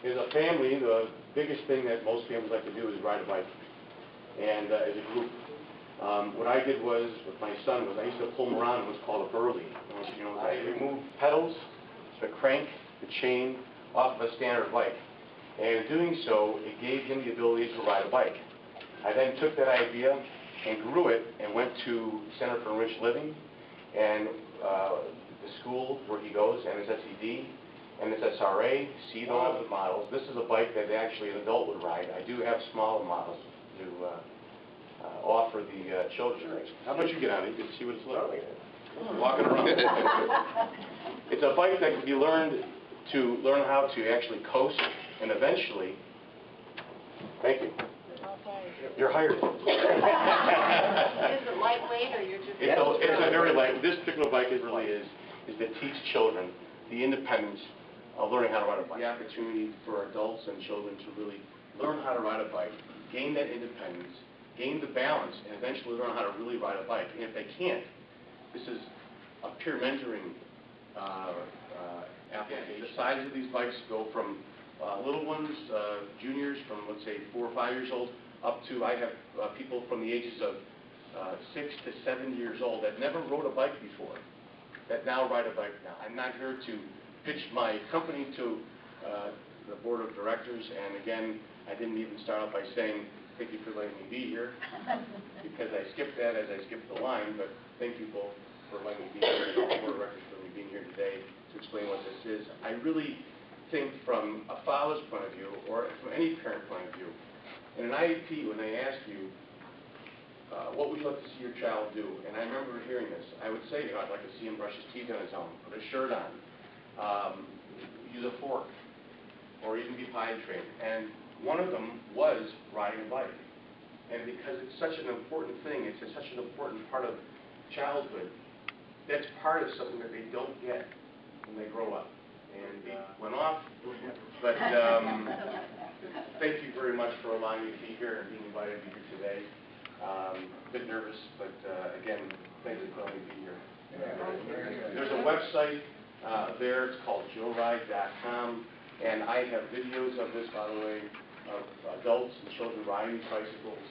As a family, the biggest thing that most families like to do is ride a bike, and as a group. What I did was, with my son, was I used to pull him around in what's called a burley. You know, I removed pedals, the crank, the chain off of a standard bike. And in doing so, it gave him the ability to ride a bike. I then took that idea and grew it and went to Center for Enriched Living and the school where he goes, NSSED, NSSRA, see all of the models. This is a bike that actually an adult would ride. I do have smaller models to offer the children. How about you get on it? You can see what it's like. Walking around. It's a bike that can be learn how to actually coast and eventually. Thank you. You're hired. Is it lightweight or you're just? It's a very light. This particular bike is to teach children the independence of learning how to ride a bike. The opportunity for adults and children to really learn how to ride a bike, gain that independence, gain the balance, and eventually learn how to really ride a bike. And if they can't, this is a peer mentoring application. The size of these bikes go from little ones, juniors from, let's say, 4 or 5 years old, up to, I have people from the ages of 6 to 7 years old that never rode a bike before, that now ride a bike now. I'm not here to pitch my company to the board of directors, and again, I didn't even start out by saying, thank you for letting me be here, because I skipped that as I skipped the line, but thank you both for letting me be here, and the board of directors for me being here today to explain what this is. I really think from a father's point of view, or from any parent point of view, in an IEP, when they ask you, what would you like to see your child do? And I remember hearing this. I would say, I'd like to see him brush his teeth on his own, put a shirt on, use a fork, or even be potty trained. And one of them was riding a bike. And because it's such an important thing, it's such an important part of childhood, that's part of something that they don't get when they grow up. And he went off, but thank you very much for allowing me to be here and being invited to be here today. A bit nervous, but again, thank you for letting me be here. There's a website there, it's called JoRide.com, and I have videos of this, by the way, of adults and children riding bicycles,